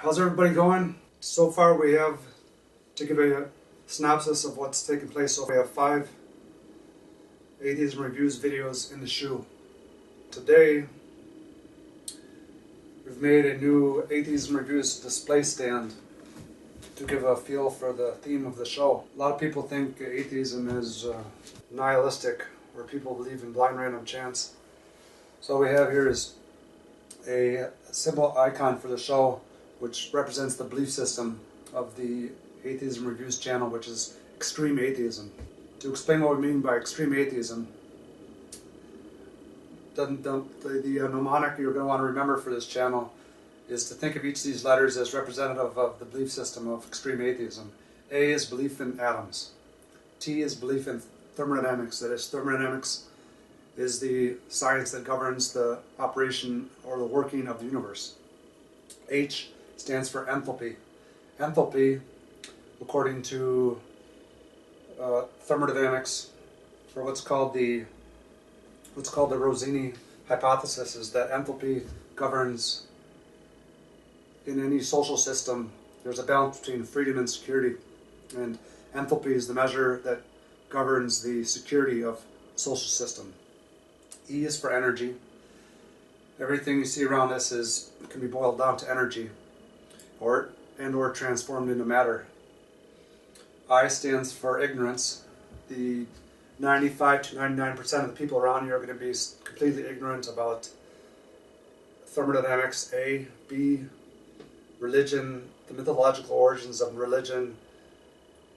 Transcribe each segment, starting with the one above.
How's everybody going? So far we have, to give a synopsis of what's taken place, so we have 5 Atheism Reviews videos in the shoe. Today we've made a new Atheism Reviews display stand to give a feel for the theme of the show. A lot of people think atheism is nihilistic, where people believe in blind random chance. So what we have here is a symbol icon for the show, which represents the belief system of the Atheism Reviews channel, which is extreme atheism. To explain what we mean by extreme atheism, the mnemonic you're going to want to remember for this channel is to think of each of these letters as representative of the belief system of extreme atheism. A is belief in atoms. T is belief in thermodynamics. That is, thermodynamics is the science that governs the operation or the working of the universe. H stands for enthalpy. Enthalpy, according to thermodynamics, or what's called the Rossini hypothesis, is that enthalpy governs in any social system. There's a balance between freedom and security, and enthalpy is the measure that governs the security of the social system. E is for energy. Everything you see around us can be boiled down to energy, or transformed into matter. I stands for ignorance. The 95 to 99% of the people around you are going to be completely ignorant about thermodynamics. A, B, religion, the mythological origins of religion.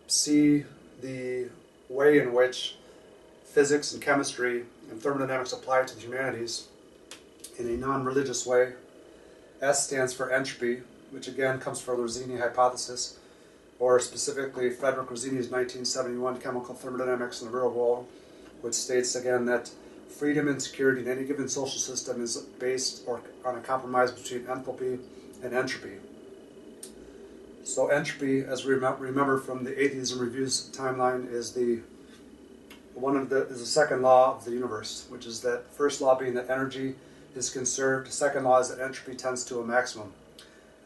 C, the way in which physics and chemistry and thermodynamics apply to the humanities in a non-religious way. S stands for entropy, which again comes from the Rossini hypothesis, or specifically Frederick Rossini's 1971 Chemical Thermodynamics in the Real World, which states again that freedom and security in any given social system is based on a compromise between enthalpy and entropy. So entropy, as we remember from the Atheism Reviews timeline, is the second law of the universe, which is that first law being that energy is conserved. Second law is that entropy tends to a maximum.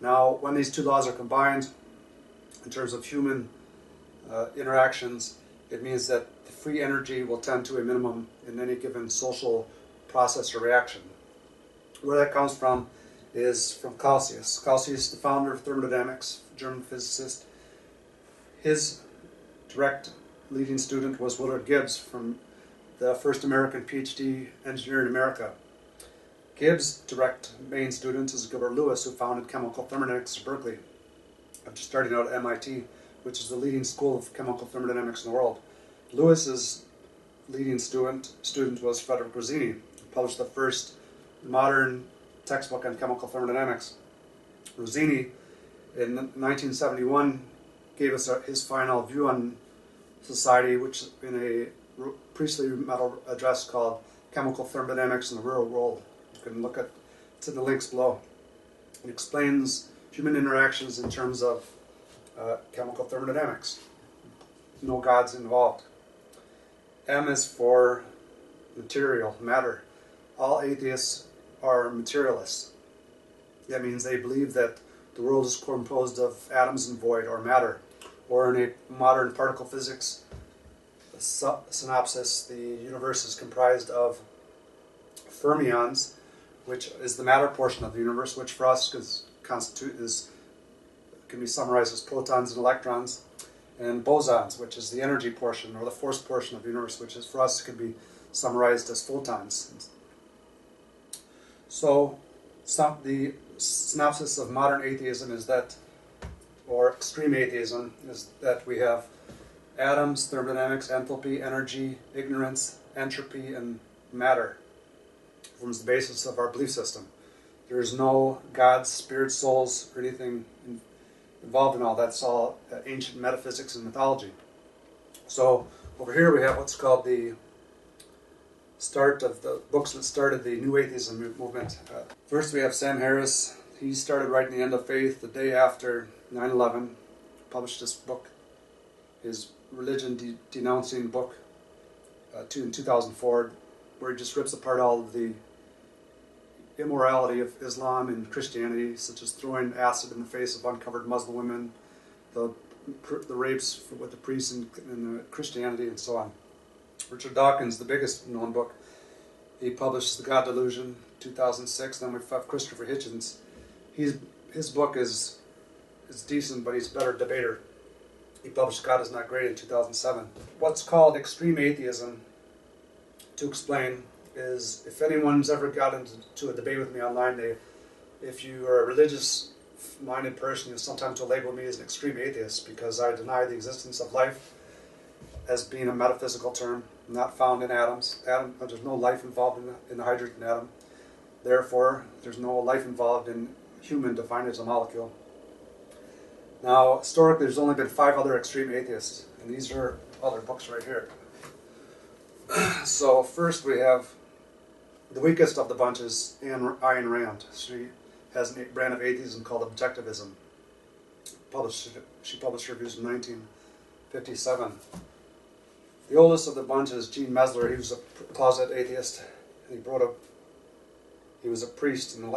Now, when these two laws are combined, in terms of human interactions, it means that the free energy will tend to a minimum in any given social process or reaction. Where that comes from is from Clausius. Clausius, the founder of thermodynamics, German physicist. His direct leading student was Willard Gibbs, from the first American PhD engineer in America. Gibbs' direct main student is Gilbert Lewis, who founded chemical thermodynamics at Berkeley, after starting out at MIT, which is the leading school of chemical thermodynamics in the world. Lewis's leading student was Frederick Rossini, who published the first modern textbook on chemical thermodynamics. Rossini, in 1971, gave us his final view on society, which in a priestly metal address called Chemical Thermodynamics in the Real World. You can look at to the links below. It explains human interactions in terms of chemical thermodynamics. No gods involved. M is for material, matter. All atheists are materialists. That means they believe that the world is composed of atoms and void, or matter. Or in a modern particle physics synopsis, the universe is comprised of fermions, which is the matter portion of the universe, which for us can be summarized as protons and electrons, and bosons, which is the energy portion or the force portion of the universe, which is for us can be summarized as photons. So the synopsis of modern atheism is that, or extreme atheism, is that we have atoms, thermodynamics, enthalpy, energy, ignorance, entropy, and matter forms the basis of our belief system. There is no gods, spirits, souls, or anything involved in all that. It's all ancient metaphysics and mythology. So over here we have what's called the start of the books that started the New Atheism movement. First we have Sam Harris. He started writing The End of Faith the day after 9/11. Published this book, his religion-denouncing book, in 2004, where he just rips apart all of the immorality of Islam and Christianity, such as throwing acid in the face of uncovered Muslim women, the rapes with the priests in the Christianity, and so on. Richard Dawkins, the biggest known book, he published The God Delusion, 2006. Then we have Christopher Hitchens. His book is decent, but he's a better debater. He published God Is Not Great in 2007. What's called extreme atheism, to explain, is if anyone's ever got into a debate with me online, if you are a religious-minded person, you sometimes will label me as an extreme atheist because I deny the existence of life as being a metaphysical term, not found in atoms. There's no life involved in the hydrogen atom. Therefore, there's no life involved in human defined as a molecule. Now, historically, there's only been 5 other extreme atheists, and these are other books right here. So first we have the weakest of the bunch is Ayn Rand. She has a brand of atheism called objectivism. She published her views in 1957. The oldest of the bunch is Gene Mesler. He was a closet atheist. He was a priest, and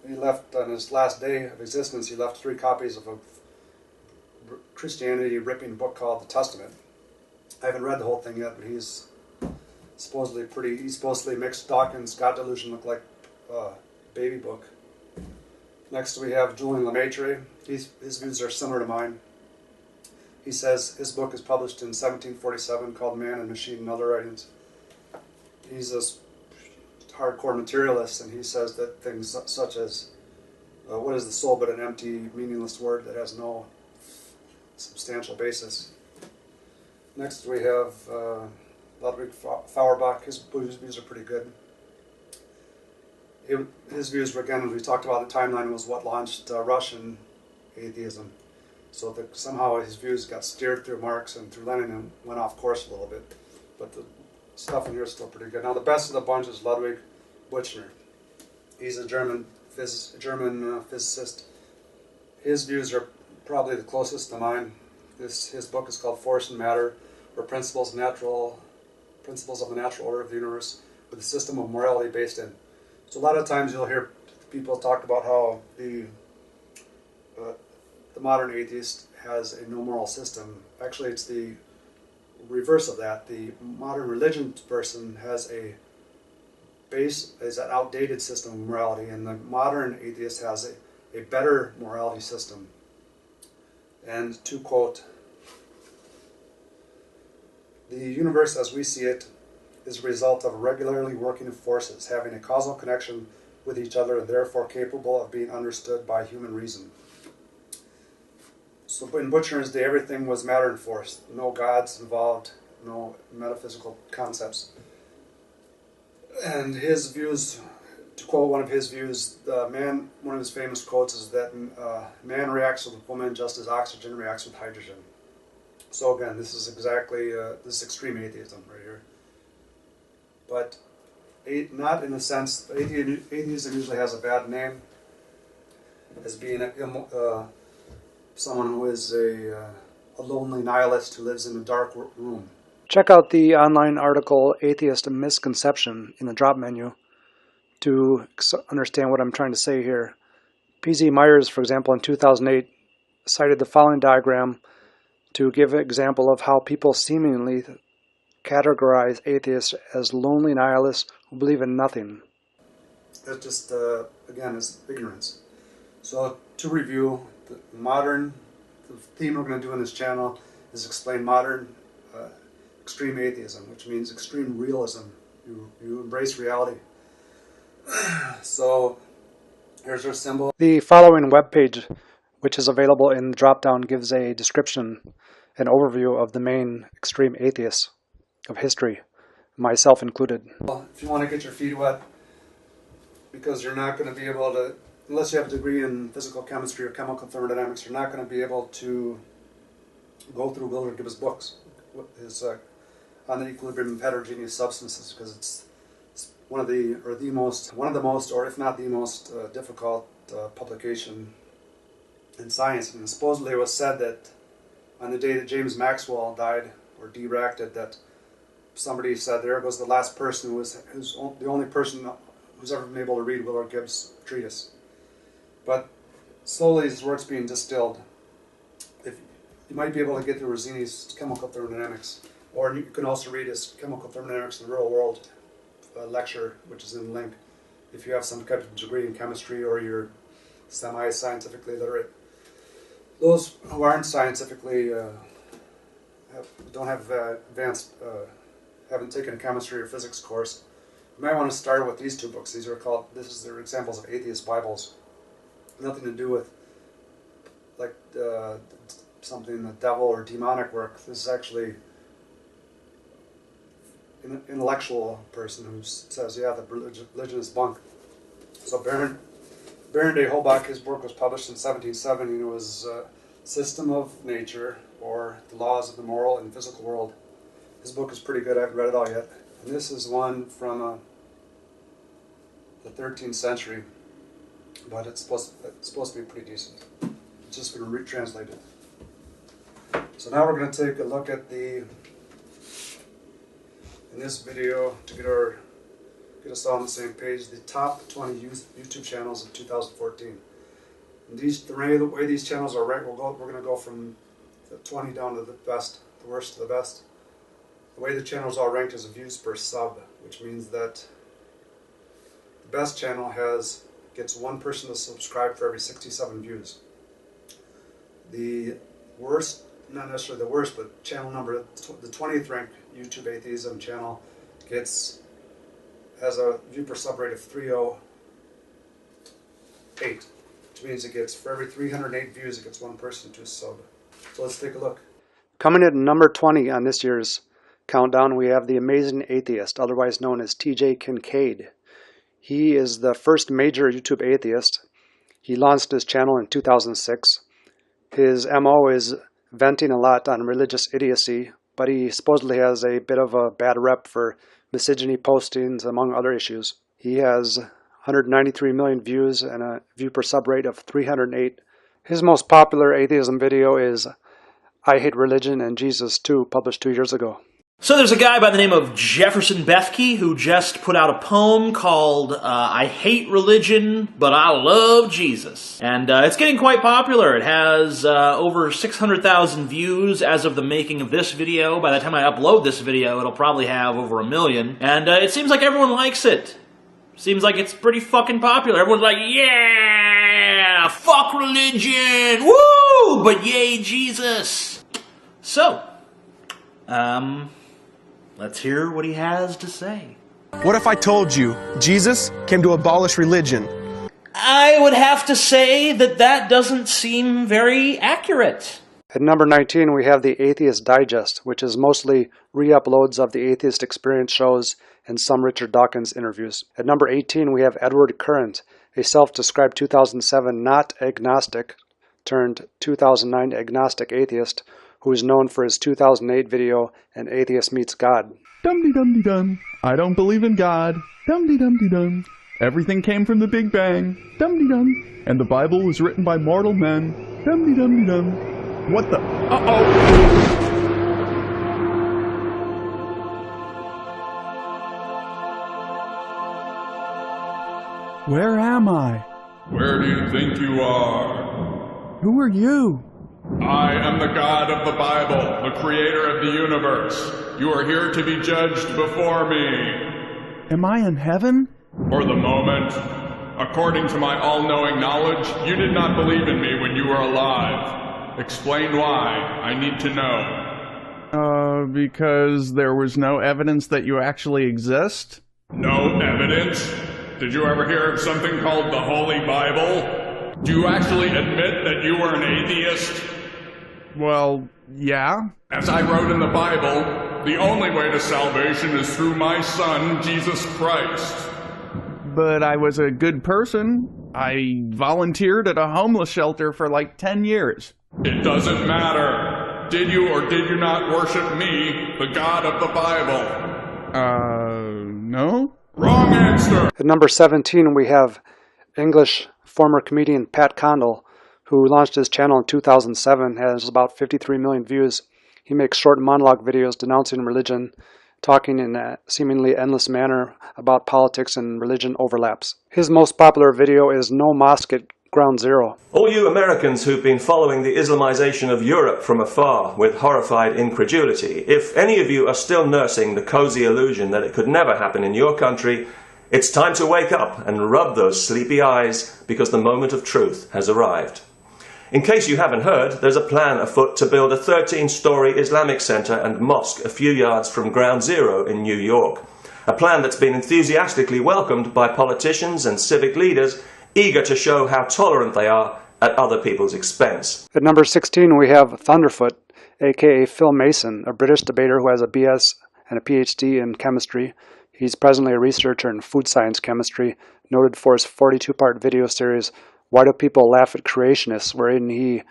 he left on his last day of existence. He left 3 copies of a Christianity ripping book called The Testament. I haven't read the whole thing yet, but he's supposedly makes Dawkins' God Delusion look like a baby book. Next we have Julian Lemaitre. His views are similar to mine. He says his book is published in 1747 called Man and Machine and Other Writings. He's a hardcore materialist, and he says that things such as what is the soul but an empty, meaningless word that has no substantial basis. Next we have Ludwig Feuerbach. His views are pretty good. His views were, again, as we talked about, the timeline was what launched Russian atheism. So somehow his views got steered through Marx and through Lenin and went off course a little bit. But the stuff in here is still pretty good. Now the best of the bunch is Ludwig Büchner. He's a German physicist. His views are probably the closest to mine. His book is called Force and Matter, or Principles of the Natural Order of the Universe, with a system of morality based in. So a lot of times you'll hear people talk about how the modern atheist has a no moral system. Actually, it's the reverse of that. The modern religion person has an outdated system of morality, and the modern atheist has a better morality system. And to quote, "The universe as we see it is a result of regularly working forces having a causal connection with each other and therefore capable of being understood by human reason." So in Büchner's day, everything was matter and force. No gods involved, no metaphysical concepts. And his views, to quote one of his views, one of his famous quotes is that man reacts with woman just as oxygen reacts with hydrogen. So again, this is exactly this extreme atheism right here. But not in the sense, atheism usually has a bad name as being someone who is a lonely nihilist who lives in a dark room. Check out the online article Atheist Misconception in the drop menu to understand what I'm trying to say here. P.Z. Myers, for example, in 2008, cited the following diagram to give an example of how people seemingly categorize atheists as lonely nihilists who believe in nothing. That's just, again, is ignorance. So to review, the theme we're going to do on this channel is explain modern extreme atheism, which means extreme realism. You embrace reality. So here's our symbol. The following webpage, which is available in the drop-down, gives a description, an overview of the main extreme atheists of history, myself included. Well, if you want to get your feet wet, because you're not going to be able to, unless you have a degree in physical chemistry or chemical thermodynamics, you're not going to be able to go through Willard Gibbs' books, his on the equilibrium of heterogeneous substances, because it's one of the most, or if not the most difficult publication in science. And supposedly it was said that on the day that James Maxwell died or deracted, that somebody said, "There goes the last person who's the only person who's ever been able to read Willard Gibbs' treatise. But slowly his work's being distilled. If you might be able to get through Rosini's chemical thermodynamics, or you can also read his chemical thermodynamics in the real world lecture, which is in link, if you have some kind of degree in chemistry or you're semi-scientifically literate. Those who aren't scientifically, don't have advanced, haven't taken a chemistry or physics course, you might want to start with these two books. These are examples of atheist Bibles. Nothing to do with like something the devil or demonic work. This is actually an intellectual person who says, yeah, the religion is bunk. So Baron de Holbach, his work was published in 1770, and it was System of Nature, or The Laws of the Moral and Physical World. His book is pretty good. I haven't read it all yet. And this is one from the 13th century, but it's supposed to be pretty decent. It's just been retranslated. So now we're going to take a look at in this video, to get us all on the same page, the top 20 YouTube channels of 2014. And the way these channels are ranked, we're going to go from the 20 down to the best, the worst to the best. The way the channels are ranked is views per sub, which means that the best channel gets one person to subscribe for every 67 views. The worst, not necessarily the worst, but channel number, the 20th ranked YouTube Atheism channel has a view per sub rate of 308, which means it gets, for every 308 views, it gets one person to sub. So let's take a look. Coming in number 20 on this year's countdown, we have the Amazing Atheist, otherwise known as TJ Kincaid. He is the first major YouTube atheist. He launched his channel in 2006. His MO is venting a lot on religious idiocy, but he supposedly has a bit of a bad rep for misogyny postings, among other issues. He has 193 million views and a view per sub rate of 308. His most popular atheism video is I Hate Religion and Jesus Too, published 2 years ago. So there's a guy by the name of Jefferson Bethke who just put out a poem called I Hate Religion, but I Love Jesus. And it's getting quite popular. It has over 600,000 views as of the making of this video. By the time I upload this video, it'll probably have over 1 million. And it seems like everyone likes it. Seems like it's pretty fucking popular. Everyone's like, yeah, fuck religion, woo, but yay Jesus. So, let's hear what he has to say. What if I told you Jesus came to abolish religion? I would have to say that doesn't seem very accurate. At number 19, we have the Atheist Digest, which is mostly re-uploads of the Atheist Experience shows and some Richard Dawkins interviews. At number 18, we have Edward Current, a self-described 2007 not agnostic turned 2009 agnostic atheist, who is known for his 2008 video, An Atheist Meets God. Dum-de-dum-de-dum. I don't believe in God. Dum-de-dum-de-dum. Everything came from the Big Bang. Dum-de-dum. And the Bible was written by mortal men. Dum-de-dum-de-dum. What the? Uh-oh! Where am I? Where do you think you are? Who are you? I am the God of the Bible, the creator of the universe. You are here to be judged before me. Am I in heaven? For the moment, according to my all-knowing knowledge, you did not believe in me when you were alive. Explain why. I need to know. Because there was no evidence that you actually exist? No evidence? Did you ever hear of something called the Holy Bible? Do you actually admit that you are an atheist? Well, yeah. As I wrote in the Bible, the only way to salvation is through my Son, Jesus Christ. But I was a good person. I volunteered at a homeless shelter for like 10 years. It doesn't matter. Did you or did you not worship me, the God of the Bible? No? Wrong answer! At number 17, we have English former comedian Pat Condell, who launched his channel in 2007, has about 53 million views. He makes short monologue videos denouncing religion, talking in a seemingly endless manner about politics and religion overlaps. His most popular video is No Mosque at Ground Zero. All you Americans who've been following the Islamization of Europe from afar with horrified incredulity, if any of you are still nursing the cozy illusion that it could never happen in your country, it's time to wake up and rub those sleepy eyes, because the moment of truth has arrived. In case you haven't heard, there's a plan afoot to build a 13-story Islamic center and mosque a few yards from Ground Zero in New York. A plan that's been enthusiastically welcomed by politicians and civic leaders eager to show how tolerant they are at other people's expense. At number 16, we have Thunderfoot, aka Phil Mason, a British debater who has a BS and a PhD in chemistry. He's presently a researcher in food science chemistry, noted for his 42-part video series, Why Do People Laugh at Creationists?, wherein he,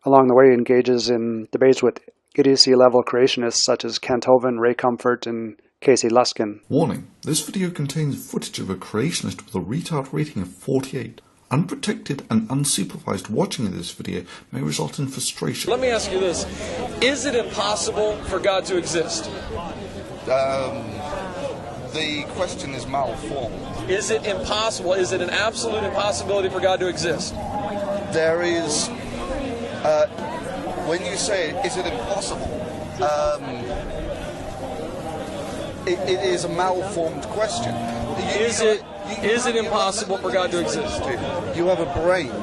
along the way, engages in debates with idiocy-level creationists such as Kent Hovind, Ray Comfort, and Casey Luskin. Warning, this video contains footage of a creationist with a retard rating of 48. Unprotected and unsupervised watching of this video may result in frustration. Let me ask you this. Is it impossible for God to exist? The question is malformed. Is it impossible? Is it an absolute impossibility for God to exist? There is, when you say, is it impossible? It is a malformed question. Is it impossible for God to exist? You have a brain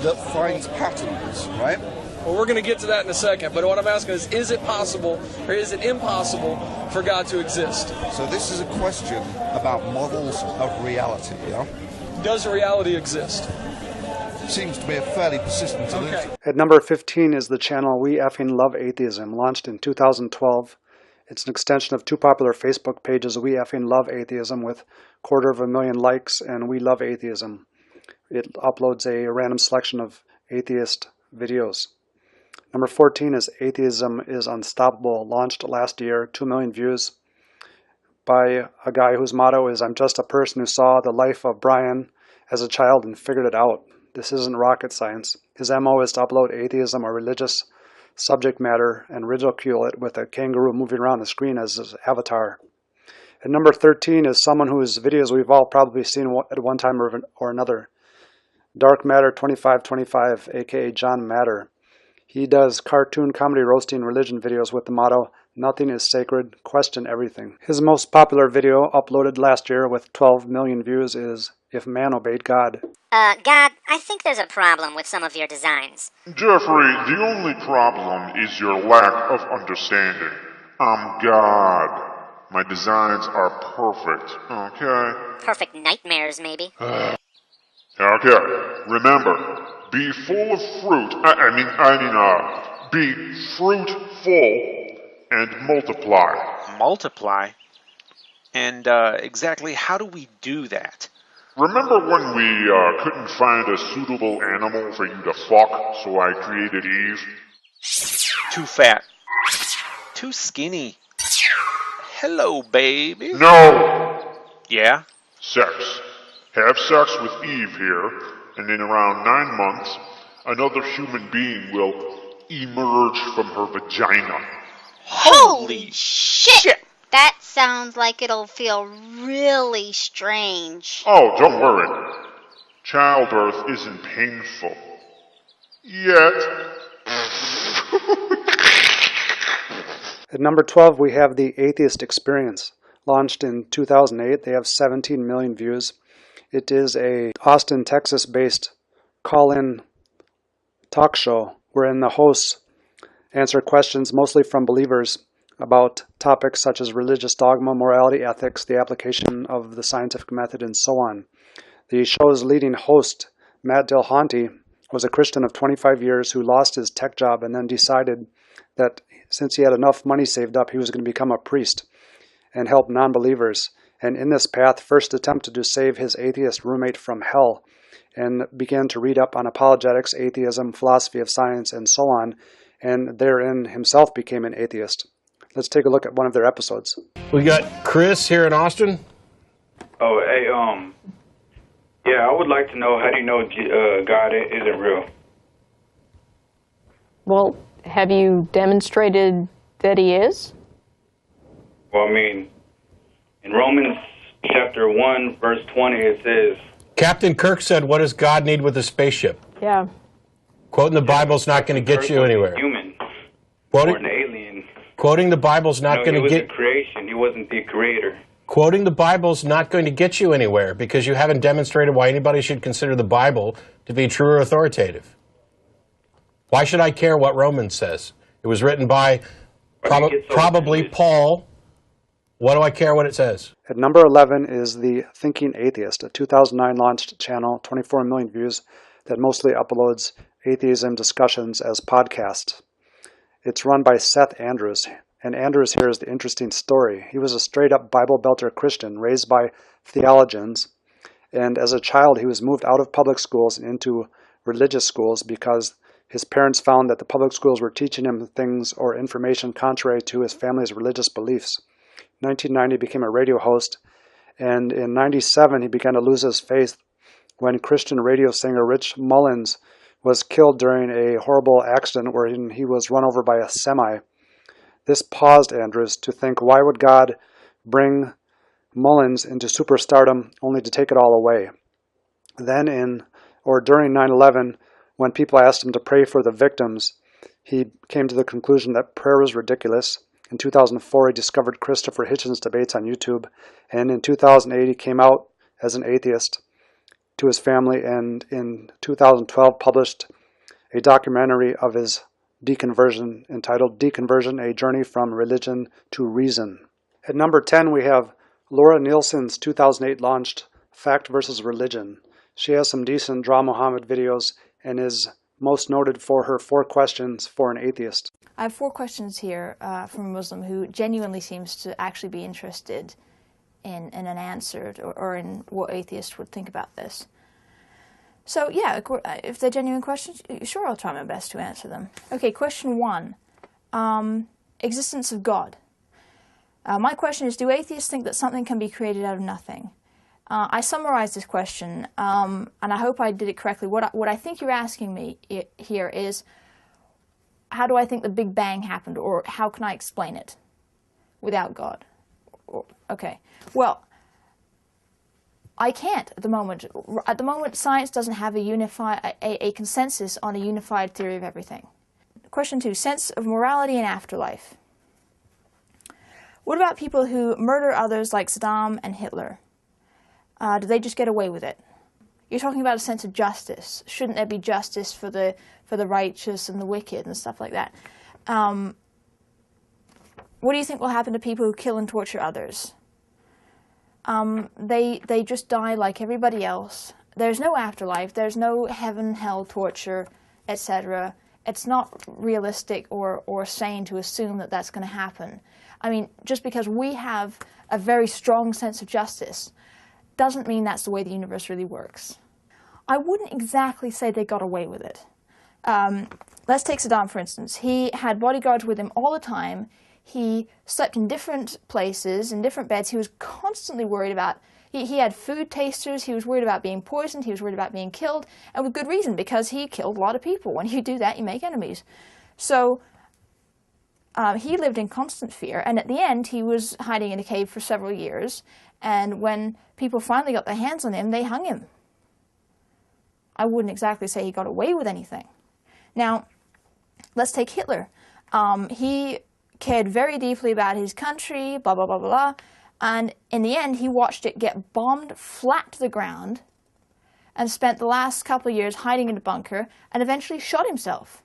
that finds patterns, right? Well, we're going to get to that in a second, but what I'm asking is it possible or is it impossible for God to exist? So this is a question about models of reality, yeah? Does reality exist? Seems to be a fairly persistent illusion. Okay. At number 15 is the channel WeFuckingLoveAtheism, launched in 2012. It's an extension of two popular Facebook pages, WeFuckingLoveAtheism, with 250,000 likes, and We Love Atheism. It uploads a random selection of atheist videos. Number 14 is Atheism-is-Unstopable, launched last year, 2 million views, by a guy whose motto is, I'm just a person who saw the life of Brian as a child and figured it out. This isn't rocket science. His MO is to upload atheism or religious subject matter and ridicule it with a kangaroo moving around the screen as his avatar. And number 13 is someone whose videos we've all probably seen at one time or another. Dark Matter 2525, aka John Matter. He does cartoon comedy roasting religion videos with the motto, nothing is sacred, question everything. His most popular video, uploaded last year with 12 million views, is If Man Obeyed God. God, I think there's a problem with some of your designs. Jeffrey, the only problem is your lack of understanding. I'm God. My designs are perfect, okay? Perfect nightmares, maybe. Okay, remember, be full of fruit, be fruitful and multiply. Multiply? And exactly how do we do that? Remember when we couldn't find a suitable animal for you to fuck, so I created Eve? Too fat. Too skinny. Hello, baby. No! Yeah? Sex. Have sex with Eve here, and in around 9 months, another human being will emerge from her vagina. Holy shit! That sounds like it'll feel really strange. Oh, don't worry. Childbirth isn't painful. Yet. At number 12, we have the Atheist Experience. Launched in 2008, they have 17 million views. It is a Austin, Texas-based call-in talk show wherein the hosts answer questions mostly from believers about topics such as religious dogma, morality, ethics, the application of the scientific method, and so on. The show's leading host, Matt Dillahunty, was a Christian of 25 years who lost his tech job and then decided that since he had enough money saved up, he was going to become a priest and help non-believers. And in this path, first attempted to save his atheist roommate from hell and began to read up on apologetics, atheism, philosophy of science, and so on, and therein himself became an atheist. Let's take a look at one of their episodes. We got Chris here in Austin. Oh, hey, yeah, I would like to know, how do you know God isn't real? Well, have you demonstrated that he is? Well, I mean, in Romans chapter 1, verse 20, it says... Captain Kirk said, what does God need with a spaceship? Yeah. Quoting the Bible's not going to get you anywhere. Human. Quoting, or an alien. Quoting the Bible's not going to get... He was the creation. He wasn't the creator. Quoting the Bible's not going to get you anywhere because you haven't demonstrated why anybody should consider the Bible to be true or authoritative. Why should I care what Romans says? It was written by probably Paul. What do I care what it says? At number 11 is the Thinking Atheist, a 2009 launched channel, 24 million views, that mostly uploads atheism discussions as podcasts. It's run by Seth Andrews, and Andrews here is the interesting story. He was a straight-up Bible Belter Christian raised by theologians, and as a child he was moved out of public schools and into religious schools because his parents found that the public schools were teaching him things or information contrary to his family's religious beliefs. In 1990 he became a radio host, and in 1997 he began to lose his faith when Christian radio singer Rich Mullins was killed during a horrible accident wherein he was run over by a semi. This paused Andrews to think, why would God bring Mullins into superstardom only to take it all away? Then during 9/11, when people asked him to pray for the victims, he came to the conclusion that prayer was ridiculous. In 2004, he discovered Christopher Hitchens' debates on YouTube, and in 2008, he came out as an atheist to his family, and in 2012 published a documentary of his deconversion entitled Deconversion, A Journey from Religion to Reason. At number 10, we have Laura Nielsen's 2008 launched FactVsReligion. She has some decent Draw Muhammad videos and is most noted for her 4 questions for an atheist. I have 4 questions here from a Muslim who genuinely seems to actually be interested in an answer or in what atheists would think about this. So yeah, if they're genuine questions, sure, I'll try my best to answer them. Okay, question 1. Existence of God. My question is, do atheists think that something can be created out of nothing? I summarized this question, and I hope I did it correctly. What I think you're asking me here is, how do I think the Big Bang happened, or how can I explain it without God? Okay, well, I can't at the moment. At the moment, science doesn't have a consensus on a unified theory of everything. Question 2, sense of morality and afterlife. What about people who murder others like Saddam and Hitler? Do they just get away with it? You're talking about a sense of justice. Shouldn't there be justice for the righteous and the wicked and stuff like that? What do you think will happen to people who kill and torture others? They just die like everybody else. There's no afterlife. There's no heaven, hell, torture, etc. It's not realistic or sane to assume that that's going to happen. I mean, just because we have a very strong sense of justice doesn't mean that's the way the universe really works. I wouldn't exactly say they got away with it. Let's take Saddam, for instance. He had bodyguards with him all the time. He slept in different places, in different beds. He was constantly worried about, he had food tasters, he was worried about being poisoned, he was worried about being killed, and with good reason, because he killed a lot of people. When you do that, you make enemies. So he lived in constant fear, and at the end, he was hiding in a cave for several years, and when people finally got their hands on him, they hung him. I wouldn't exactly say he got away with anything. Now, let's take Hitler. He cared very deeply about his country, blah, blah, blah, blah, blah, and in the end, he watched it get bombed flat to the ground and spent the last couple of years hiding in a bunker and eventually shot himself.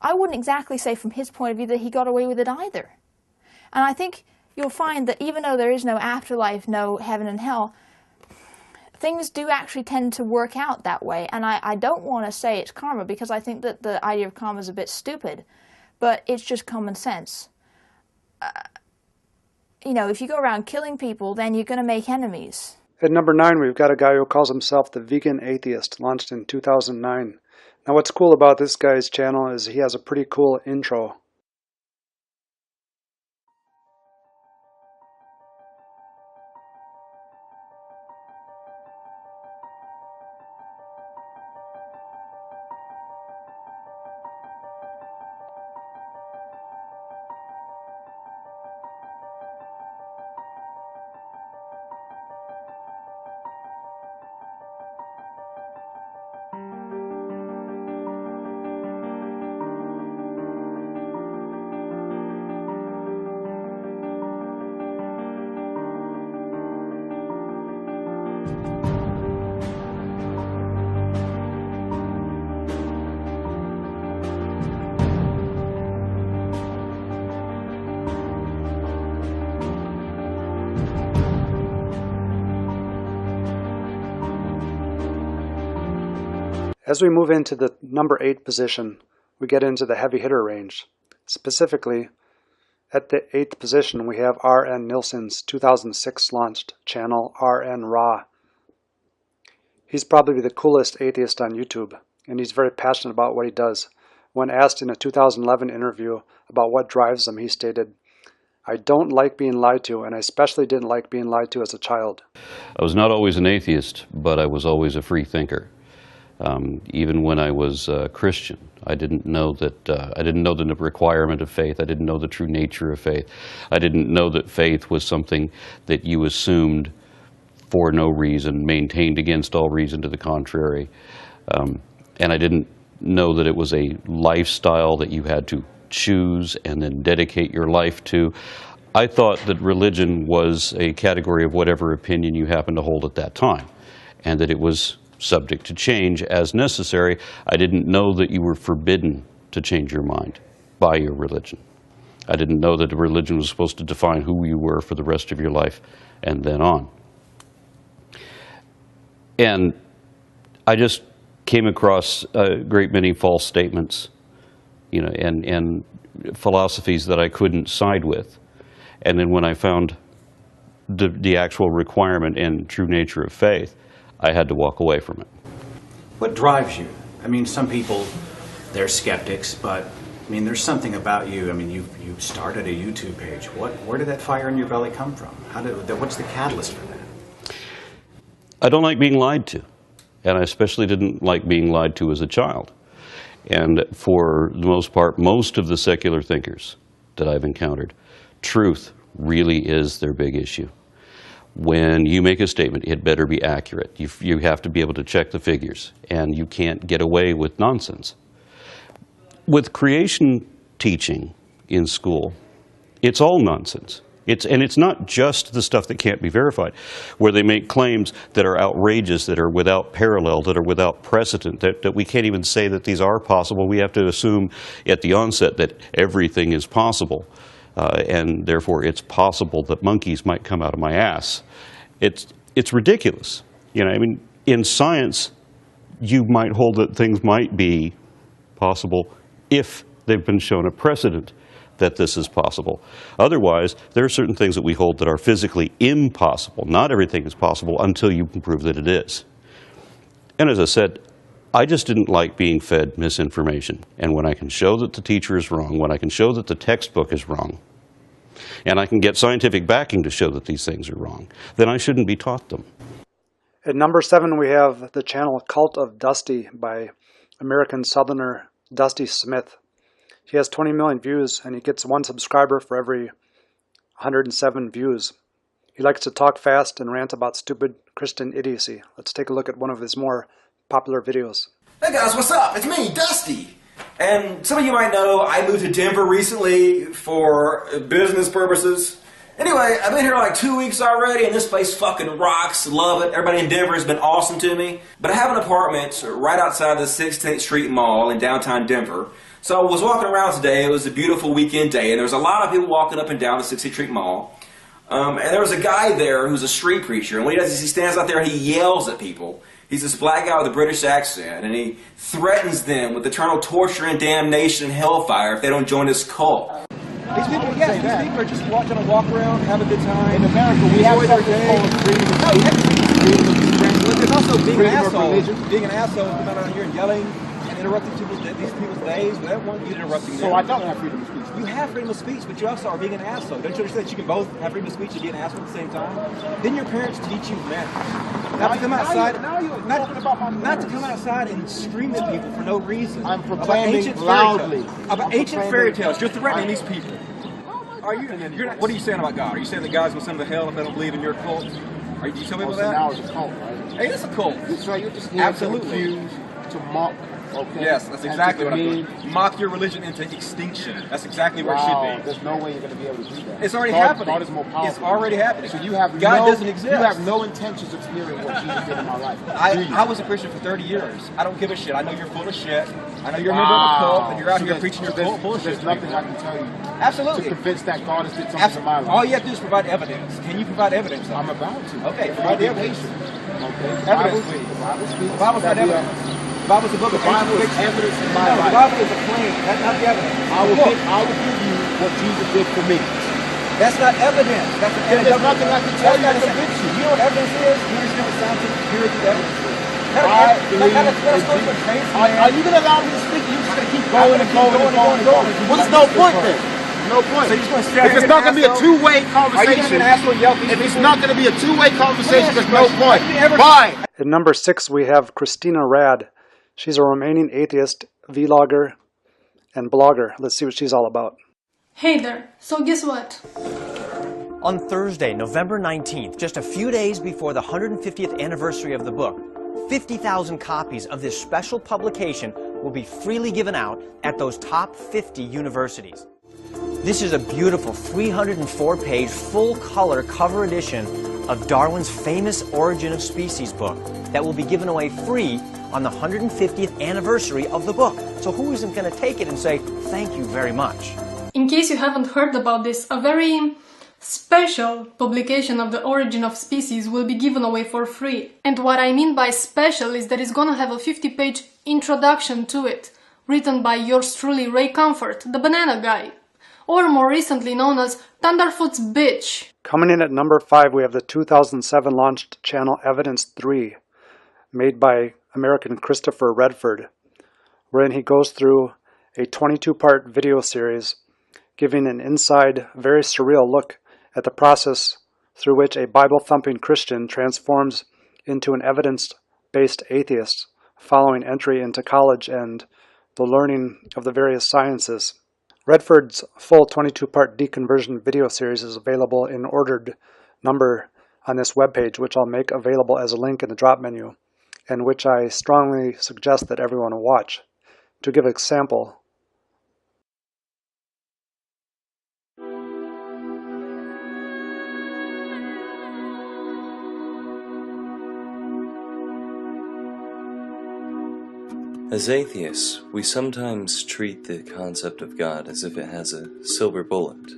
I wouldn't exactly say from his point of view that he got away with it either. And I think you'll find that even though there is no afterlife, no heaven and hell, things do actually tend to work out that way. And I don't want to say it's karma, because I think that the idea of karma is a bit stupid, but it's just common sense. You know, if you go around killing people, then you're going to make enemies. At number 9, we've got a guy who calls himself the Vegan Atheist, launched in 2009. Now, what's cool about this guy's channel is he has a pretty cool intro. As we move into the number 8 position, we get into the heavy hitter range. Specifically, at the 8th position, we have R.N. Nielsen's 2006 launched channel, AronRa. He's probably the coolest atheist on YouTube, and he's very passionate about what he does. When asked in a 2011 interview about what drives him, he stated, "I don't like being lied to, and I especially didn't like being lied to as a child." I was not always an atheist, but I was always a free thinker. Even when I was Christian, I didn't know the requirement of faith. I didn't know the true nature of faith. I didn't know that faith was something that you assumed for no reason, maintained against all reason to the contrary. And I didn't know that it was a lifestyle that you had to choose and then dedicate your life to. I thought that religion was a category of whatever opinion you happened to hold at that time, and that it was subject to change as necessary. I didn't know that you were forbidden to change your mind by your religion. I didn't know that the religion was supposed to define who you were for the rest of your life and then on. And I just came across a great many false statements, you know, and philosophies that I couldn't side with. And then when I found the actual requirement and true nature of faith, I had to walk away from it. What drives you? I mean, some people, they're skeptics, but I mean, there's something about you. I mean, you started a YouTube page. Where did that fire in your belly come from? What's the catalyst for that? I don't like being lied to, and I especially didn't like being lied to as a child. And for the most part, most of the secular thinkers that I've encountered, truth really is their big issue. When you make a statement, it better be accurate. You have to be able to check the figures, and you can't get away with nonsense. With creation teaching in school, it's all nonsense. And it's not just the stuff that can't be verified, where they make claims that are outrageous, that are without parallel, that are without precedent, that we can't even say that these are possible. We have to assume at the onset that everything is possible. And therefore it's possible that monkeys might come out of my ass. It's ridiculous. You know, I mean, in science, you might hold that things might be possible if they've been shown a precedent that this is possible. Otherwise, there are certain things that we hold that are physically impossible. Not everything is possible until you can prove that it is. And as I said, I just didn't like being fed misinformation. And when I can show that the teacher is wrong, when I can show that the textbook is wrong, and I can get scientific backing to show that these things are wrong, then I shouldn't be taught them. At number 7, we have the channel CultOfDusty by American Southerner Dusty Smith. He has 20 million views, and he gets 1 subscriber for every 107 views. He likes to talk fast and rant about stupid Christian idiocy. Let's take a look at one of his more popular videos. Hey guys, what's up? It's me, Dusty. And some of you might know I moved to Denver recently for business purposes. Anyway, I've been here like 2 weeks already, and this place fucking rocks. Love it. Everybody in Denver has been awesome to me. But I have an apartment right outside the 16th Street Mall in downtown Denver. So I was walking around today. It was a beautiful weekend day, and there was a lot of people walking up and down the 16th Street Mall. And there was a guy there who's a street preacher, and what he does is he stands out there and he yells at people. He's this black guy with a British accent, and he threatens them with eternal torture and damnation and hellfire if they don't join his cult. These people, these people are just trying to walk around, have a good time. In America, we have something called freedom of speech. There's also being an asshole. Being an asshole, coming out here and yelling and interrupting these people's days. We don't want you interrupting them. So I don't have freedom of speech. You have freedom of speech, but you also are being an asshole. Don't you understand that you can both have freedom of speech and be an asshole at the same time? Didn't your parents teach you manners? Not to come outside, not to come outside and scream at people for no reason. I'm proclaiming loudly about ancient fairy tales. You're threatening these people. Are you? What are you saying about God? Are you saying that God's going to send them to hell if they don't believe in your cult? Are you telling me about that? Now it's a cult, right? Hey, it's a cult. So you're just here absolutely to accuse, to mock. Okay. Yes, that's exactly what I'm doing. Mock your religion into extinction. That's exactly where it should be. There's no way you're going to be able to do that. It's already happening. God is more powerful. It's already happening. So you have God doesn't exist. You have no intentions of hearing what Jesus did in my life. I was a Christian for 30 years. I don't give a shit. I know you're full of shit. I know you're a member of a cult, and you're out here preaching your cult bullshit. There's nothing I can tell you. Absolutely. To convince that God has did something in my life. All you have to do is provide evidence. Can you provide evidence? I'm about to. Okay, provide the evidence. Okay. Evidence, please. The Bible's got evidence. The Bible is a book of evidence in my life. The Bible is a claim. That's not the evidence. I will give you what Jesus did for me. That's not evidence. That's there's nothing I can tell you to convince you. You know what evidence is? Here's the scientific purity of evidence. Are you going to allow me to speak? You're just going to keep going and going and going and going. Well, there's no point then. No point. So if it's not going to be a two-way conversation, if it's not going to be a two-way conversation, there's no point. Bye. At number 6, we have Christina Rad. She's a Romanian atheist, vlogger, and blogger. Let's see what she's all about. Hey there. So guess what? On Thursday, November 19th, just a few days before the 150th anniversary of the book, 50,000 copies of this special publication will be freely given out at those top 50 universities. This is a beautiful 304-page, full-color cover edition of Darwin's famous Origin of Species book that will be given away free on the 150th anniversary of the book. So who isn't going to take it and say, thank you very much? In case you haven't heard about this, a very special publication of the Origin of Species will be given away for free. And what I mean by special is that it's gonna have a 50-page introduction to it, written by yours truly, Ray Comfort, the banana guy, or more recently known as Thunderfoot's bitch. Coming in at number 5, we have the 2007 launched channel Evidence 3, made by American Christopher Redford, wherein he goes through a 22-part video series giving an inside, very surreal look at the process through which a Bible-thumping Christian transforms into an evidence-based atheist following entry into college and the learning of the various sciences. Redford's full 22-part deconversion video series is available in ordered number on this webpage, which I'll make available as a link in the drop menu, and which I strongly suggest that everyone watch. To give a sample, as atheists, we sometimes treat the concept of God as if it has a silver bullet,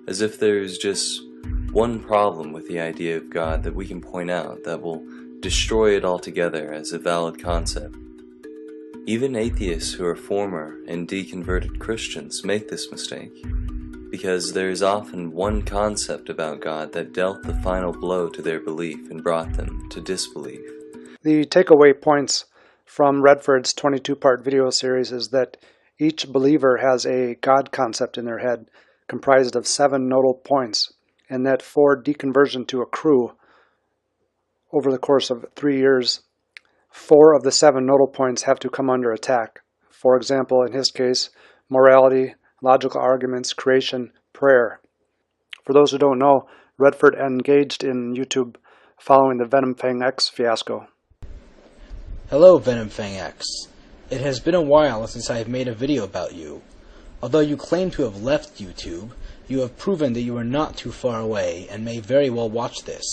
as if there's just one problem with the idea of God that we can point out that will destroy it altogether as a valid concept. Even atheists who are former and deconverted Christians make this mistake, because there is often one concept about God that dealt the final blow to their belief and brought them to disbelief. The takeaway points from Redford's 22-part video series is that each believer has a God concept in their head comprised of 7 nodal points, and that for deconversion to accrue over the course of 3 years, 4 of the 7 nodal points have to come under attack. For example, in his case, morality, logical arguments, creation, prayer. For those who don't know, Redford engaged in YouTube following the VenomFangX fiasco. Hello, VenomFangX. It has been a while since I have made a video about you. Although you claim to have left YouTube, you have proven that you are not too far away and may very well watch this.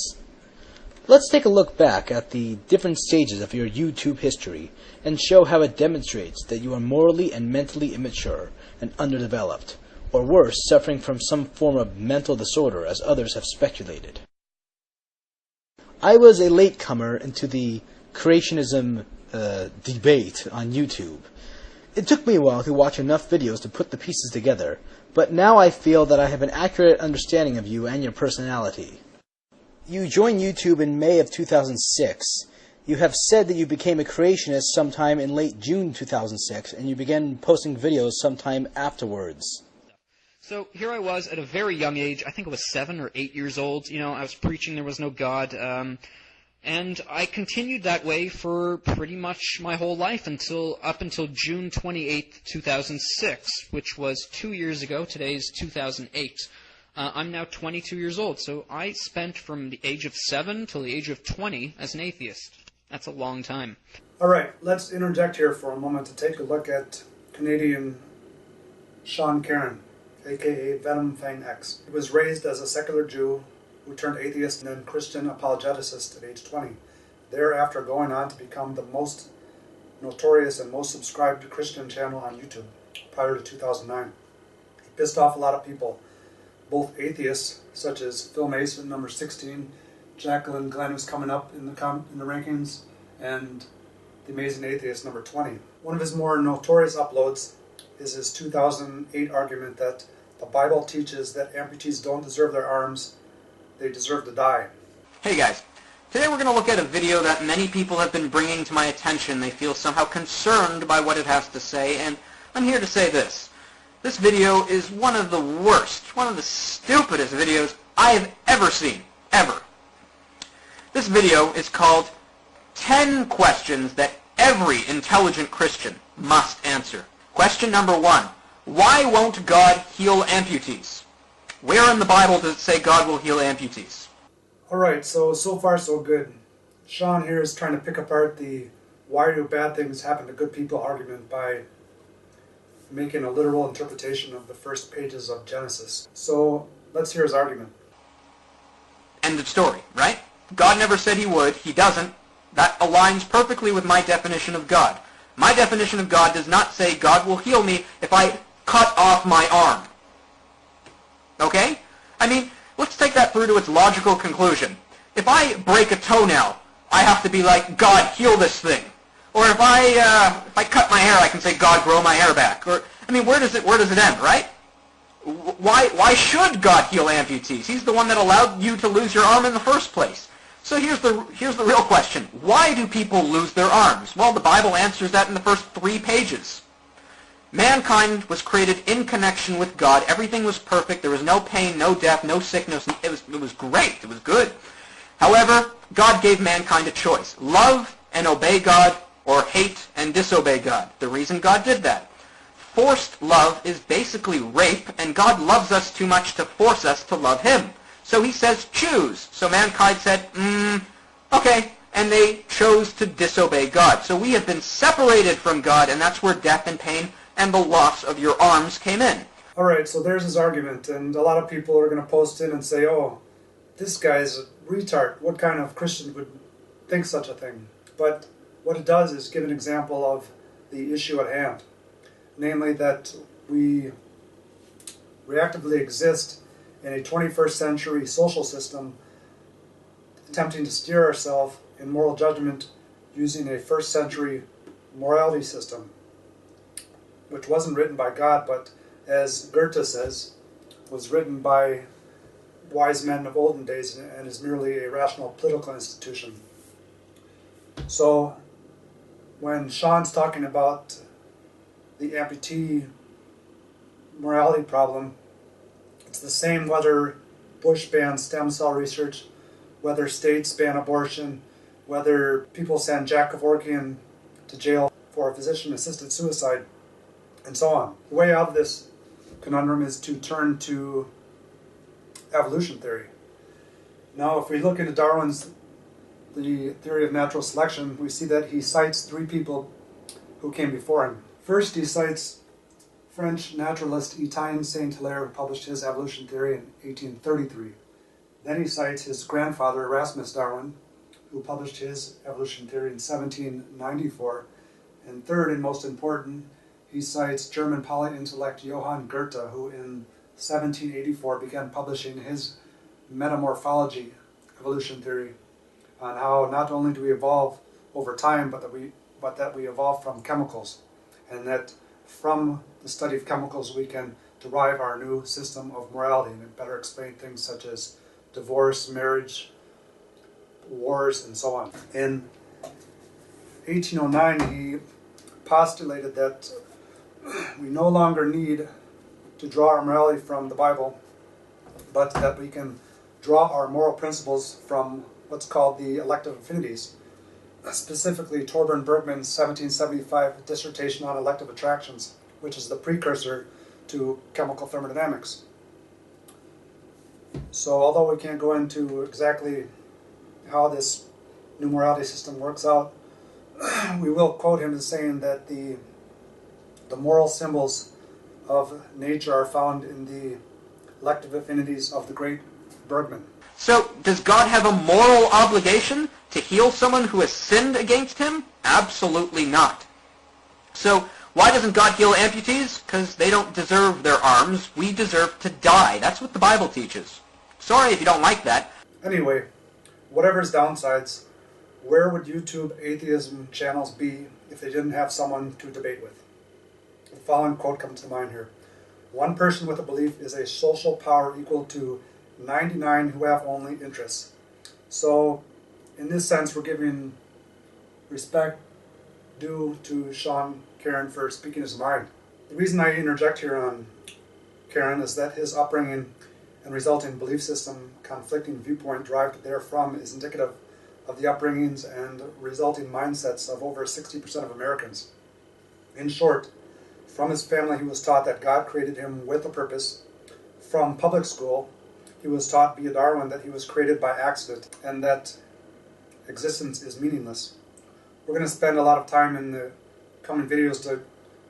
Let's take a look back at the different stages of your YouTube history and show how it demonstrates that you are morally and mentally immature and underdeveloped, or worse, suffering from some form of mental disorder as others have speculated. I was a latecomer into the creationism debate on YouTube. It took me a while to watch enough videos to put the pieces together, but now I feel that I have an accurate understanding of you and your personality. You joined YouTube in May of 2006. You have said that you became a creationist sometime in late June 2006, and you began posting videos sometime afterwards. So here I was at a very young age, I think I was 7 or 8 years old, I was preaching there was no God, and I continued that way for pretty much my whole life up until June 28th, 2006, which was 2 years ago. Today's 2008. I'm now 22 years old, so I spent from the age of 7 till the age of 20 as an atheist. That's a long time. All right, let's interject here for a moment to take a look at Canadian Sean Cairn, aka VenomFangX. He was raised as a secular Jew who turned atheist and then Christian apologeticist at age 20, thereafter going on to become the most notorious and most subscribed Christian channel on YouTube prior to 2009. He pissed off a lot of people, both atheists, such as Phil Mason, number 16, JaclynGlenn, who's coming up in the rankings, and The Amazing Atheist, number 20. One of his more notorious uploads is his 2008 argument that the Bible teaches that amputees don't deserve their arms, they deserve to die. Hey guys, today we're going to look at a video that many people have been bringing to my attention. They feel somehow concerned by what it has to say, and I'm here to say this. This video is one of the worst, one of the stupidest videos I have ever seen, ever. This video is called 10 Questions That Every Intelligent Christian Must Answer. Question number 1. Why won't God heal amputees? Where in the Bible does it say God will heal amputees? Alright, so far so good. Sean here is trying to pick apart the why do bad things happen to good people argument by making a literal interpretation of the first pages of Genesis. So let's hear his argument. End of story, right? God never said he would. He doesn't. That aligns perfectly with my definition of God. My definition of God does not say God will heal me if I cut off my arm. Okay? I mean, let's take that through to its logical conclusion. If I break a toenail, I have to be like, God, heal this thing. Or if I cut my hair, I can say, God, grow my hair back. Or, I mean, where does it end, right? Why should God heal amputees? He's the one that allowed you to lose your arm in the first place. So here's the real question. Why do people lose their arms? Well, the Bible answers that in the first 3 pages. Mankind was created in connection with God. Everything was perfect. There was no pain, no death, no sickness. It was great. It was good. However, God gave mankind a choice. Love and obey God, or hate and disobey God. The reason God did that. Forced love is basically rape, and God loves us too much to force us to love him. So he says, choose. So mankind said, okay, and they chose to disobey God. So we have been separated from God, and that's where death and pain and the loss of your arms came in. Alright, so there's his argument, and a lot of people are going to post in and say, oh, this guy's a retard. What kind of Christian would think such a thing? But what it does is give an example of the issue at hand. Namely that we reactively exist in a 21st century social system attempting to steer ourselves in moral judgment using a 1st century morality system, which wasn't written by God, but as Goethe says, was written by wise men of olden days and is merely a rational political institution. So when Sean's talking about the amputee morality problem, it's the same whether Bush bans stem cell research, whether states ban abortion, whether people send Jack Kevorkian to jail for physician-assisted suicide, and so on. The way out of this conundrum is to turn to evolution theory. Now, if we look into Darwin's The Theory of Natural Selection, we see that he cites 3 people who came before him. First, he cites French naturalist Étienne Saint-Hilaire, who published his evolution theory in 1833. Then he cites his grandfather, Erasmus Darwin, who published his evolution theory in 1794. And third, and most important, he cites German polyintellect Johann Goethe, who in 1784 began publishing his metamorphology evolution theory on how not only do we evolve over time, but that we evolve from chemicals, and that from the study of chemicals we can derive our new system of morality, and it better explain things such as divorce, marriage, wars, and so on. In 1809, he postulated that we no longer need to draw our morality from the Bible, but that we can draw our moral principles from what's called the elective affinities, specifically Torbern Bergman's 1775 dissertation on elective attractions, which is the precursor to chemical thermodynamics. So although we can't go into exactly how this new morality system works out, we will quote him as saying that the moral symbols of nature are found in the elective affinities of the great Bergman. So, does God have a moral obligation to heal someone who has sinned against him? Absolutely not. So, why doesn't God heal amputees? Because they don't deserve their arms. We deserve to die. That's what the Bible teaches. Sorry if you don't like that. Anyway, whatever his downsides, Where would YouTube atheism channels be if they didn't have someone to debate with? The following quote comes to mind here. One person with a belief is a social power equal to 99 who have only interests. So, in this sense, we're giving respect due to Sean Caron for speaking his mind. The reason I interject here on Caron is that his upbringing and resulting belief system conflicting viewpoint derived therefrom is indicative of the upbringings and resulting mindsets of over 60% of Americans. In short, from his family he was taught that God created him with a purpose. From public school he was taught via Darwin that he was created by accident and that existence is meaningless. We're going to spend a lot of time in the coming videos to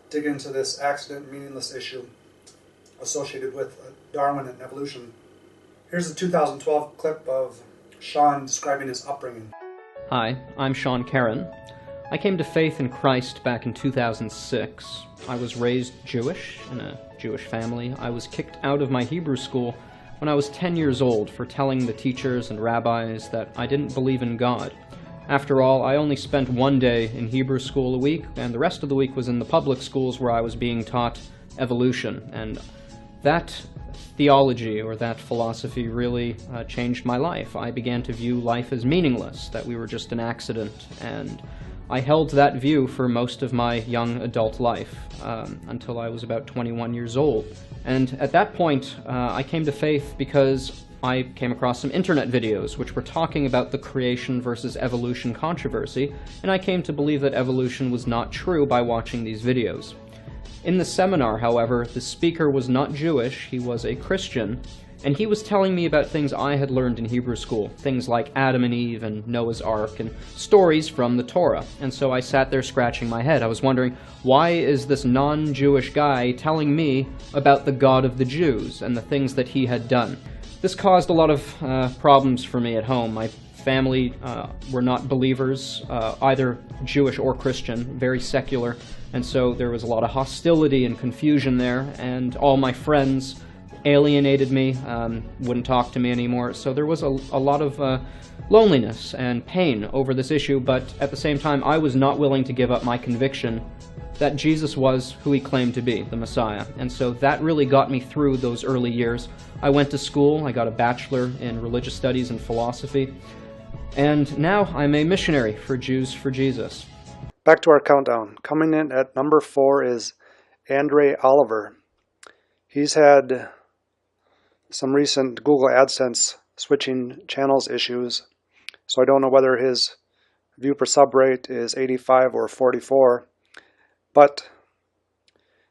dig into this accident meaningless issue associated with Darwin and evolution. Here's a 2012 clip of Sean describing his upbringing. Hi, I'm Sean Caron. I came to faith in Christ back in 2006. I was raised Jewish in a Jewish family. I was kicked out of my Hebrew school when I was 10 years old for telling the teachers and rabbis that I didn't believe in God. After all, I only spent one day in Hebrew school a week, and the rest of the week was in the public schools where I was being taught evolution. And that theology, or that philosophy, really changed my life. I began to view life as meaningless, that we were just an accident, and I held that view for most of my young adult life, until I was about 21 years old. And at that point, I came to faith because I came across some internet videos which were talking about the creation versus evolution controversy, and I came to believe that evolution was not true by watching these videos. In the seminar, however, the speaker was not Jewish, he was a Christian, and he was telling me about things I had learned in Hebrew school, things like Adam and Eve and Noah's Ark, and stories from the Torah. And so I sat there scratching my head. I was wondering, why is this non-Jewish guy telling me about the God of the Jews and the things that he had done? This caused a lot of problems for me at home. My family were not believers, either Jewish or Christian, very secular, and so there was a lot of hostility and confusion there, and all my friends alienated me, wouldn't talk to me anymore, so there was a lot of loneliness and pain over this issue, but at the same time I was not willing to give up my conviction that Jesus was who he claimed to be, the Messiah. And so that really got me through those early years. I went to school, I got a bachelor in religious studies and philosophy, and now I'm a missionary for Jews for Jesus. Back to our countdown. Coming in at number 4 is Andre Oliver. He's had some recent Google AdSense switching channels issues, so I don't know whether his view per sub rate is 85 or 44. But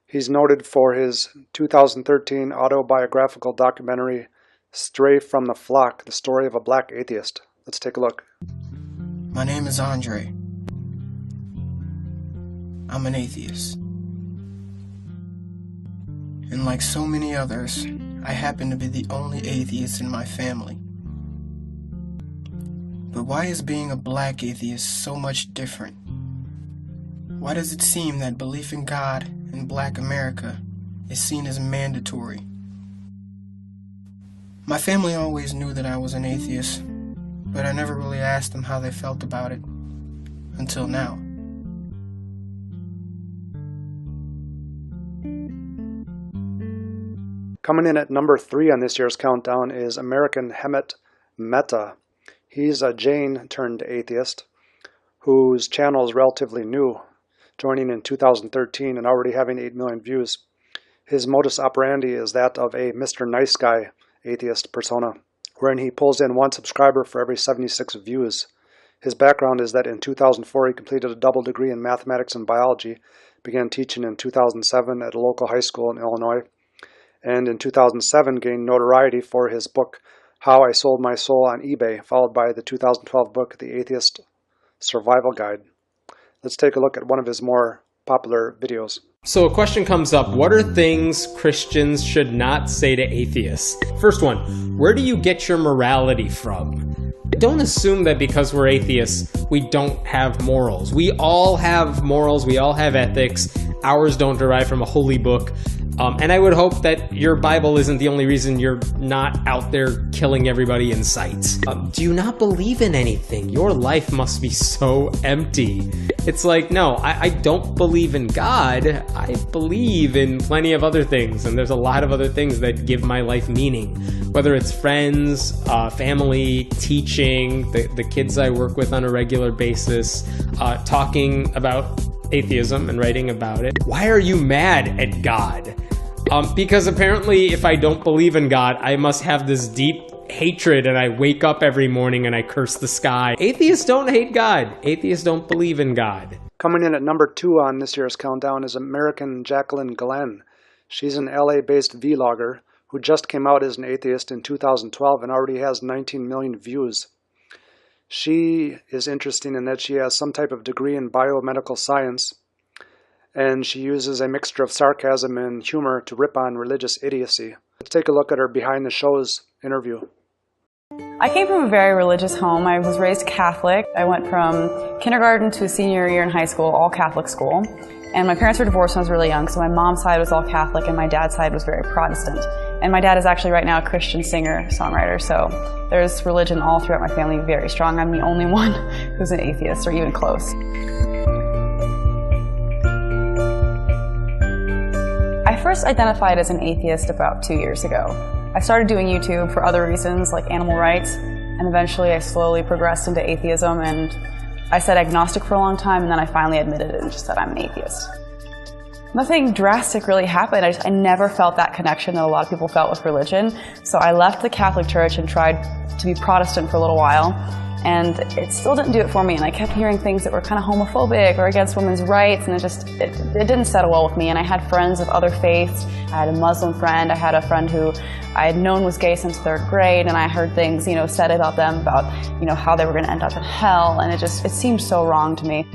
he's noted for his 2013 autobiographical documentary, Stray from the Flock, the story of a black atheist. Let's take a look. My name is Andre. I'm an atheist. And like so many others, I happen to be the only atheist in my family. But why is being a black atheist so much different? Why does it seem that belief in God in Black America is seen as mandatory? My family always knew that I was an atheist, but I never really asked them how they felt about it, until now. Coming in at number 3 on this year's countdown is American Hemet Mehta. He's a Jain turned atheist whose channel is relatively new, joining in 2013 and already having 8 million views. His modus operandi is that of a Mr. Nice Guy atheist persona, wherein he pulls in 1 subscriber for every 76 views. His background is that in 2004 he completed a double degree in mathematics and biology, began teaching in 2007 at a local high school in Illinois, and in 2007 gained notoriety for his book How I Sold My Soul on eBay, followed by the 2012 book The Atheist Survival Guide. Let's take a look at one of his more popular videos. So a question comes up, what are things Christians should not say to atheists? First one, where do you get your morality from? Don't assume that because we're atheists, we don't have morals. We all have morals, we all have ethics. Ours don't derive from a holy book. And I would hope that your Bible isn't the only reason you're not out there killing everybody in sight. Do you not believe in anything? Your life must be so empty. It's like, no, I don't believe in God. I believe in plenty of other things, and there's a lot of other things that give my life meaning. Whether it's friends, family, teaching, the kids I work with on a regular basis, talking about atheism and writing about it. Why are you mad at God? Because apparently if I don't believe in God, I must have this deep hatred and I wake up every morning and I curse the sky. Atheists don't hate God. Atheists don't believe in God. Coming in at number 2 on this year's countdown is American JaclynGlenn. She's an LA-based vlogger who just came out as an atheist in 2012 and already has 19 million views. She is interesting in that she has some type of degree in biomedical science, and she uses a mixture of sarcasm and humor to rip on religious idiocy. Let's take a look at her behind the shows interview. I came from a very religious home. I was raised Catholic. I went from kindergarten to senior year in high school, all Catholic school. And my parents were divorced when I was really young, so my mom's side was all Catholic and my dad's side was very Protestant. And my dad is actually right now a Christian singer-songwriter, so there's religion all throughout my family, very strong. I'm the only one who's an atheist, or even close. I first identified as an atheist about 2 years ago. I started doing YouTube for other reasons, like animal rights, and eventually I slowly progressed into atheism, and I said agnostic for a long time, and then I finally admitted it and just said I'm an atheist. Nothing drastic really happened. I never felt that connection that a lot of people felt with religion. So I left the Catholic Church and tried to be Protestant for a little while. And it still didn't do it for me. And I kept hearing things that were kind of homophobic or against women's rights. And it didn't settle well with me. And I had friends of other faiths. I had a Muslim friend. I had a friend who I had known was gay since 3rd grade. And I heard things, said about them, about, how they were going to end up in hell. And it seemed so wrong to me.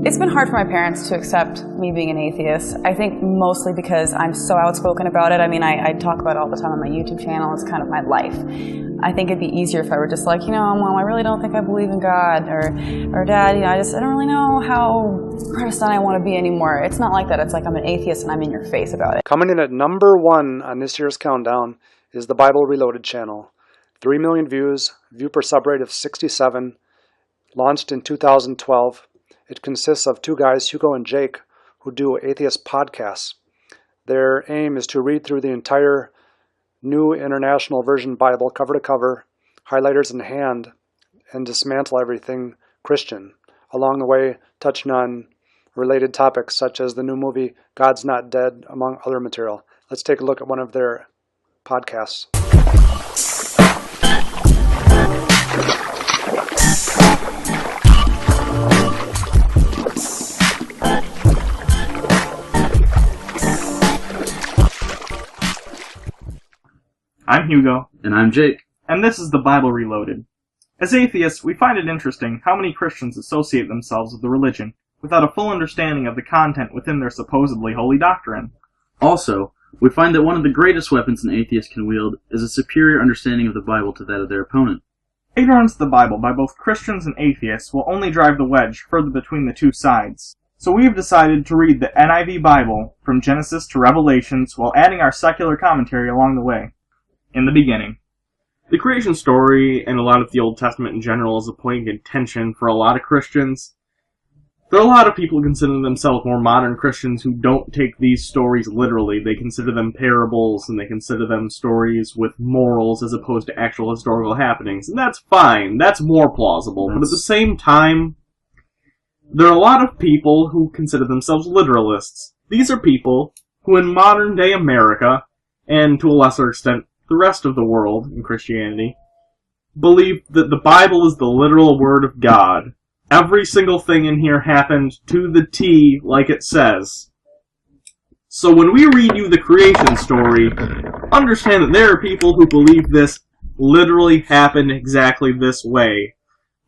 It's been hard for my parents to accept me being an atheist. I think mostly because I'm so outspoken about it. I mean, I talk about it all the time on my YouTube channel. It's kind of my life. I think it'd be easier if I were just like, Mom, I really don't think I believe in God. Or Dad, I don't really know how Protestant I want to be anymore. It's not like that. It's like I'm an atheist and I'm in your face about it. Coming in at number 1 on this year's countdown is the Bible Reloaded channel. 3 million views, view per subrate of 67, launched in 2012. It consists of 2 guys, Hugo and Jake, who do atheist podcasts. Their aim is to read through the entire New International Version Bible cover to cover, highlighters in hand, and dismantle everything Christian, along the way touching on related topics such as the new movie God's Not Dead, among other material. Let's take a look at one of their podcasts. I'm Hugo. And I'm Jake. And this is the Bible Reloaded. As atheists, we find it interesting how many Christians associate themselves with the religion without a full understanding of the content within their supposedly holy doctrine. Also, we find that one of the greatest weapons an atheist can wield is a superior understanding of the Bible to that of their opponent. Ignorance of the Bible by both Christians and atheists will only drive the wedge further between the two sides. So we have decided to read the NIV Bible from Genesis to Revelations while adding our secular commentary along the way. In the beginning. The creation story and a lot of the Old Testament in general is a point of contention for a lot of Christians. There are a lot of people who consider themselves more modern Christians who don't take these stories literally. They consider them parables and they consider them stories with morals as opposed to actual historical happenings. And that's fine. That's more plausible. But at the same time, there are a lot of people who consider themselves literalists. These are people who in modern day America, and to a lesser extent the rest of the world in Christianity, believe that the Bible is the literal word of God. Every single thing in here happened to the T like it says. So when we read you the creation story, understand that there are people who believe this literally happened exactly this way.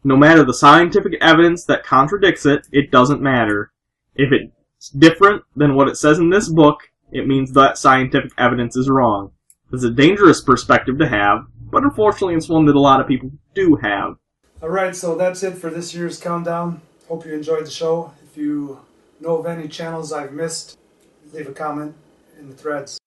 No matter the scientific evidence that contradicts it, it doesn't matter. If it's different than what it says in this book, it means that scientific evidence is wrong. It's a dangerous perspective to have, but unfortunately it's one that a lot of people do have. Alright, so that's it for this year's countdown. Hope you enjoyed the show. If you know of any channels I've missed, leave a comment in the threads.